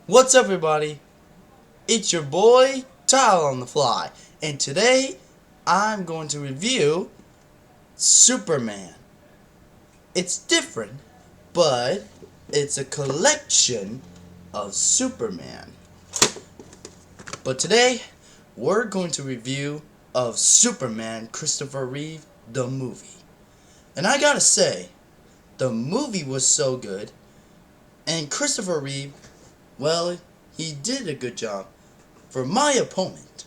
What's up, everybody? It's your boy Tyler on the Fly, and today I'm going to review Superman. It's different, but it's a collection of Superman. But today we're going to review of Superman Christopher Reeve, the movie. And I gotta say, the movie was so good, and Christopher Reeve, well, he did a good job. For my opponent,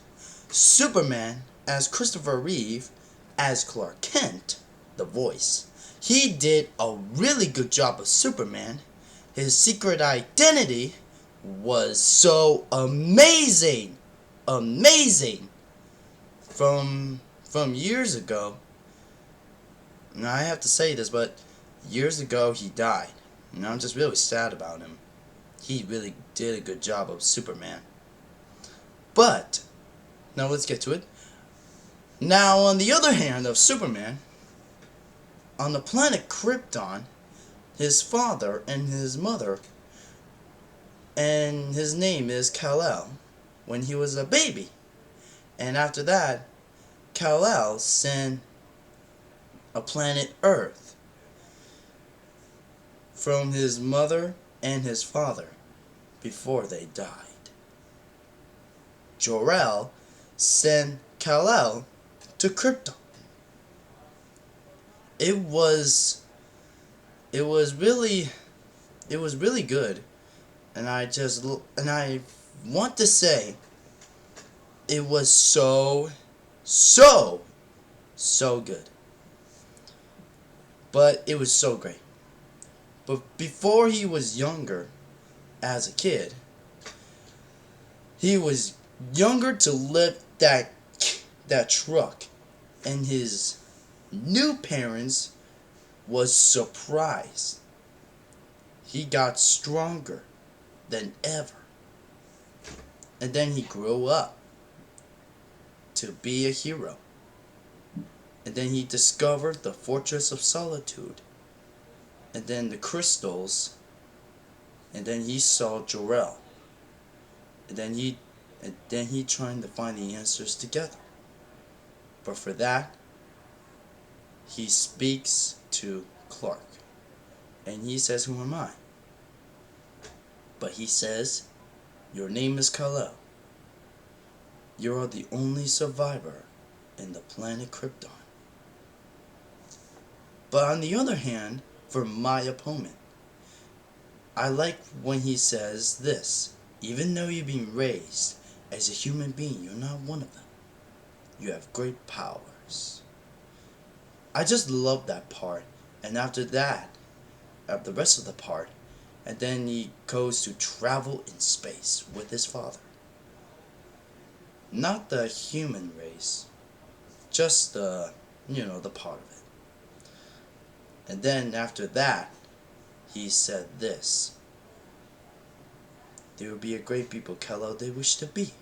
Superman as Christopher Reeve as Clark Kent, the voice. He did a really good job of Superman. His secret identity was so amazing. Amazing. From years ago. Now I have to say this, but years ago he died. And I'm just really sad about him. He really did a good job of Superman. But, now let's get to it. Now, on the other hand of Superman, on the planet Krypton, his father and his mother, and his name is Kal-El, when he was a baby. And after that, Kal-El sent a planet Earth from his mother and his father before they died. Jor-El sent Kal-El to Krypton. It was really good, and I want to say it was so good. But it was so great. But before he was younger, as a kid, he was younger to lift that truck, and his new parents was surprised. He got stronger than ever, and then he grew up to be a hero, and then he discovered the Fortress of Solitude, and then the crystals, and then he saw Jor-El, and then he trying to find the answers together. But for that, he speaks to Clark, and he says, "Who am I?" But he says, "Your name is Kal-El. You are the only survivor in the planet Krypton." But on the other hand, for my opponent, I like when he says this: even though you're being raised as a human being, you're not one of them. You have great powers. I just love that part. And after that, the rest of the part, and then he goes to travel in space with his father. Not the human race, just the part of it. And then after that, he said this: "They will be a great people, Kal-El, they wish to be.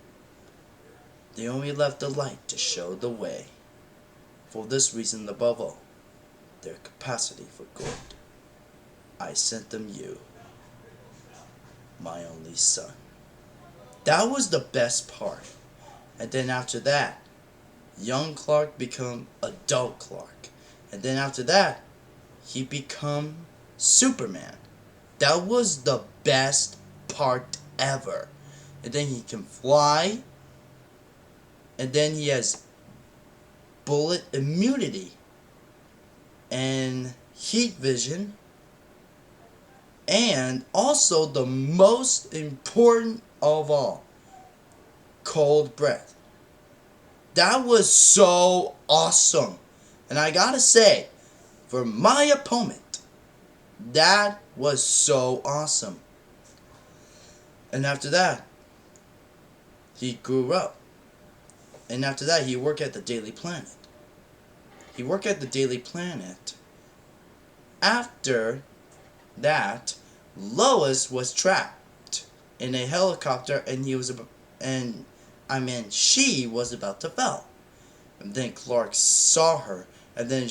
They only left the light to show the way. For this reason above all, their capacity for good. I sent them you, my only son." That was the best part. And then after that, young Clark become adult Clark. And then after that, he become Superman. That was the best part ever. And then he can fly. And then he has bullet immunity and heat vision, and also the most important of all, cold breath. That was so awesome. And I gotta say, for my opponent, that was so awesome. And after that, he grew up. And after that, he worked at the Daily Planet. He worked at the Daily Planet. After that, Lois was trapped in a helicopter, and she was about to fall. And then Clark saw her, and then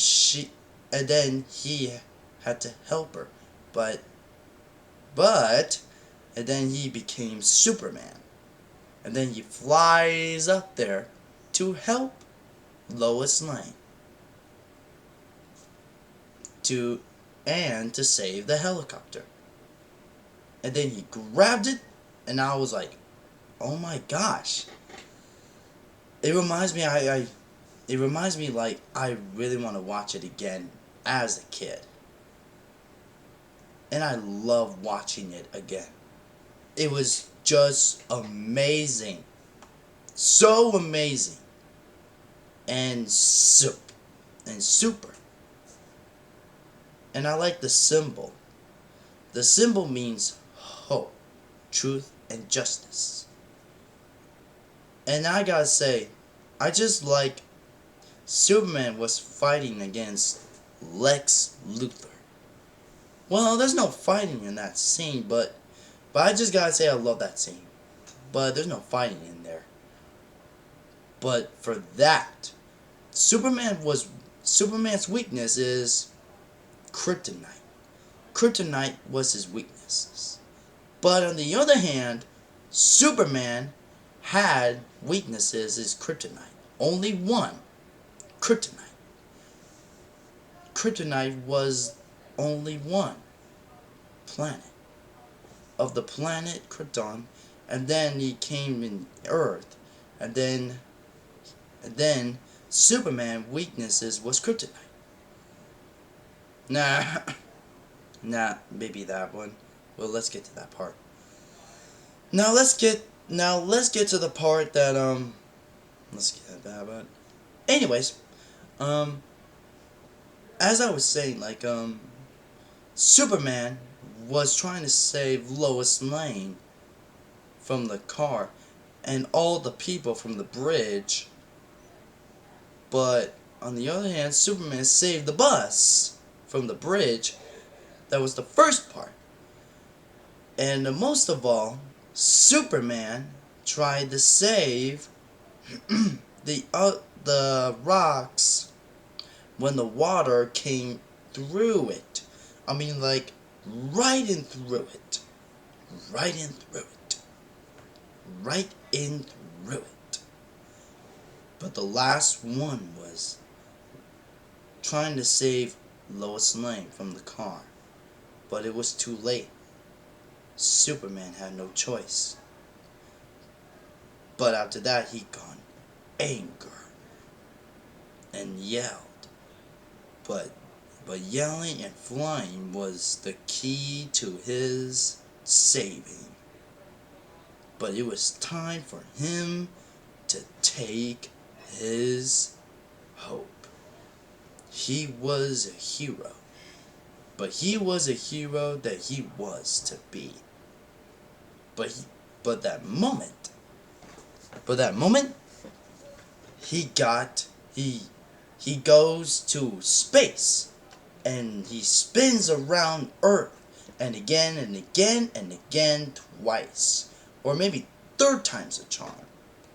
he had to help her. But and then he became Superman. And then he flies up there to help Lois Lane to to save the helicopter. And then he grabbed it, and I was like, "Oh my gosh!" It reminds me, it reminds me like I really want to watch it again as a kid, and I love watching it again. It was just amazing, so amazing, and super. And I like the symbol. The symbol means hope, truth, and justice. And I gotta say, I just like Superman was fighting against Lex Luthor. Well, there's no fighting in that scene, but I just gotta say I love that scene. But there's no fighting in there. But for that, Superman's weakness is kryptonite. Kryptonite was his weakness. But on the other hand, Superman had weaknesses is kryptonite. Only one. Kryptonite. Kryptonite was only one planet of the planet Krypton, and then he came in Earth, and then Superman weaknesses was kryptonite. Nah, maybe that one. Well, let's get to that part. Now let's get to the part that let's get that about. Anyways, as I was saying, like Superman was trying to save Lois Lane from the car and all the people from the bridge. But on the other hand, Superman saved the bus from the bridge. That was the first part. And most of all, Superman tried to save the rocks when the water came through it. I mean, like, right in through it. Right in through it. Right in through it. But the last one was trying to save Lois Lane from the car. But it was too late. Superman had no choice. But after that, he got anger and yelled. But yelling and flying was the key to his saving. But it was time for him to take his hope. He was a hero. But he was a hero that he was to be. But that moment, he goes to space, and he spins around Earth, and again and again and again twice, or maybe third time's a charm,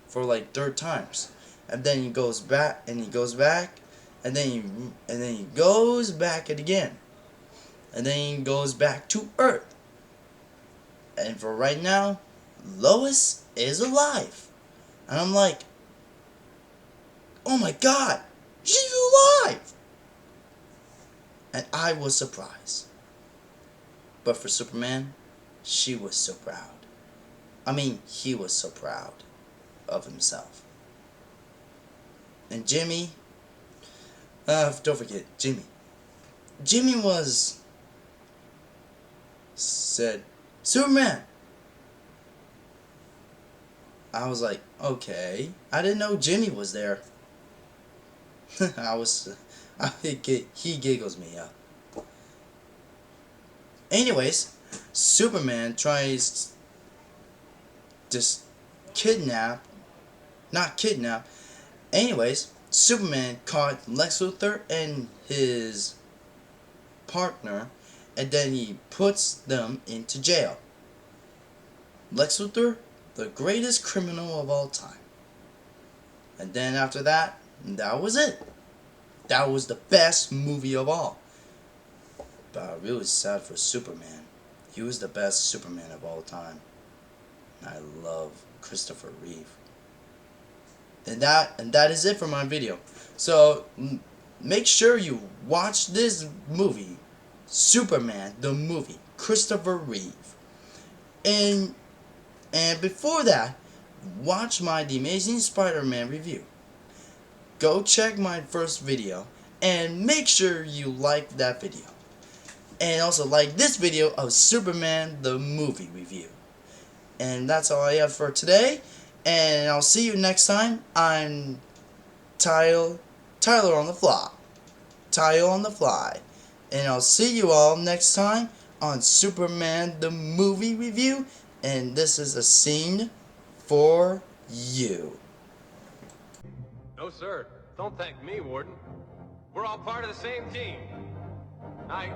for like third times, and then he goes back, and and then he goes back again, and then he goes back to Earth. And for right now, Lois is alive. And I'm like, oh my God, she's alive! And I was surprised. But for Superman, she was so proud. I mean, he was so proud of himself. And Jimmy, don't forget, Jimmy. Jimmy said, Superman! I was like, okay. I didn't know Jimmy was there. He giggles me up. Anyways, Superman tries to not kidnap. Anyways, Superman caught Lex Luthor and his partner, and then he puts them into jail. Lex Luthor, the greatest criminal of all time. And then after that, that was it. That was the best movie of all. But I'm really sad for Superman. He was the best Superman of all time. I love Christopher Reeve. And that is it for my video. So make sure you watch this movie, Superman the movie, Christopher Reeve. And before that, watch my The Amazing Spider-Man review. Go check my first video and make sure you like that video. And also like this video of Superman the movie review. And that's all I have for today. And I'll see you next time. I'm Tyler on the fly. Tyler on the fly. And I'll see you all next time on Superman the movie review. And this is a scene for you. No, sir. Don't thank me, Warden. We're all part of the same team. Night.